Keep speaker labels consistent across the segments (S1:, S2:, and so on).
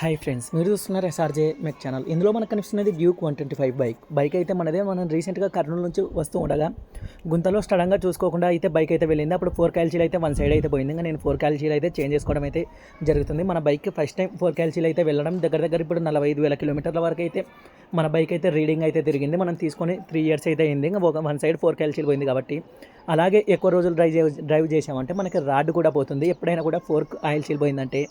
S1: Hi friends, మీరు చూస్తున్నారు SRJ మెక్ channel. ఇందులో మనకు కనిపిస్తున్నది డ్యూక్ 125 బైక్ అయితే మనదే. మనం రీసెంట్గా కర్నూలు నుంచి వస్తూ ఉండగా గుంతలో సడన్గా చూసుకోకుండా అయితే బైక్ అయితే వెళ్ళింది. అప్పుడు 4 క్యాల్చీలు అయితే వన్ సైడ్ అయితే పోయింది. ఇంకా నేను 4 క్యాల్చీలు అయితే చేంజ్ చేసుకోవడం అయితే జరుగుతుంది. మన బైక్ ఫస్ట్ టైం 4 క్యాల్చీలు అయితే వెళ్ళడం దగ్గర ఇప్పుడు 45,000 కిలోమీటర్ల వరకు అయితే మన బైక్ అయితే రీడింగ్ అయితే తిరిగింది. మనం తీసుకొని 3 ఇయర్స్ అయితే అయింది. ఇంకా వన్ సైడ్ 4 క్యాల్చీలు పోయింది కాబట్టి అలాగే ఎక్కువ రోజులు డ్రైవ్ చేసామంటే మనకి రాడ్ కూడా పోతుంది. ఎప్పుడైనా కూడా 4 ఆయిల్ సీల్ పోయిందంటే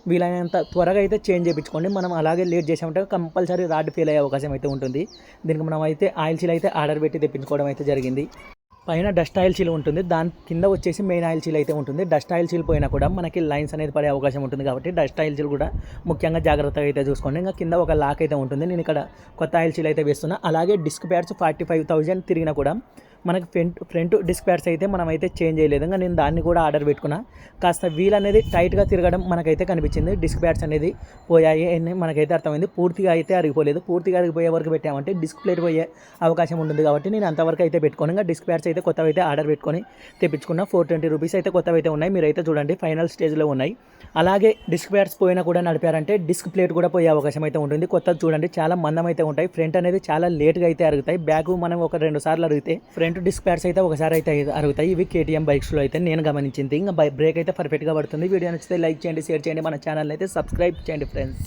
S1: వీలైనంత త్వరగా అయితే చేంజ్ చేయించుకోండి. మనం అలాగే లేట్ చేసామంటే కంపల్సరీ రాడ్ ఫెయిల్ అయ్యే అవకాశం అయితే ఉంటుంది. దీనికి మనం అయితే ఆయిల్ సీల్ అయితే ఆర్డర్ పెట్టి తెప్పించుకోవడం అయితే జరిగింది. పైన డస్ట్ ఆయిల్ సీల్ ఉంటుంది, దాని కింద వచ్చేసి మెయిన్ ఆయిల్ సీల్ అయితే ఉంటుంది. డస్ట్ ఆయిల్ సీల్ పోయినా కూడా మనకి లైన్స్ అనేది పడే అవకాశం ఉంటుంది కాబట్టి డస్ట్ ఆయిల్ సీల్ కూడా ముఖ్యంగా జాగ్రత్తగా అయితే చూసుకోండి. ఇంకా కింద ఒక లాక్ అయితే ఉంటుంది. నేను ఇక్కడ కొత్త ఆయిల్ సీల్ అయితే వేస్తున్నా. అలాగే డిస్క్ ప్యాడ్స్ 45,000 తిరిగినా కూడా మనకి ఫ్రంట్ డిస్క్ ప్యాడ్స్ అయితే మనం అయితే చేంజ్ చేయలేదు. ఇంకా నేను దాన్ని కూడా ఆర్డర్ పెట్టుకున్నా. కాస్త వీల్ అనేది టైట్గా తిరగడం మనకైతే కనిపించింది. డిస్క్ ప్యాడ్స్ అనేది పోయాయి అని మనకైతే అర్థమైంది. పూర్తిగా అయితే అరిగిపోలేదు. పూర్తిగా అరిగిపోయే వరకు పెట్టామంటే డిస్క్ ప్లేట్ పోయే అవకాశం ఉంటుంది కాబట్టి నేను అంతవరకు అయితే పెట్టుకోను. ఇంకా డిస్క్ ప్యాడ్స్ అయితే కొత్తవి అయితే ఆర్డర్ పెట్టుకొని తెప్పించుకున్న. 420 రూపీస్ అయితే కొత్తవి అయితే ఉన్నాయి. మీరైతే చూడండి, ఫైనల్ స్టేజ్లో ఉన్నాయి. అలాగే డిస్క్ ప్యాడ్స్ పోయినా కూడా నడిపారంటే డిస్క్ ప్లేట్ కూడా పోయే అవకాశం అయితే ఉంటుంది. కొత్తది చూడండి, చాలా మందం అయితే ఉంటాయి. ఫ్రంట్ అనేది చాలా లేట్గా అయితే అరుగుతాయి. బ్యాక్ మనం ఒక 2 సార్లు అరిగితే ఫ్రంట్ డిస్క్ ప్యాడ్స్ అయితే ఒకసారి అయితే అరుగుతాయి. ఇవి కేటీఎం బైక్స్లో అయితే నేను గమనించింది. ఇంకా బ్రేక్ అయితే పర్ఫెక్ట్గా పడుతుంది. వీడియో నచ్చితే లైక్ చేయండి, షేర్ చేయండి, మన ఛానల్ అయితే సబ్స్క్రైబ్ చేయండి ఫ్రెండ్స్.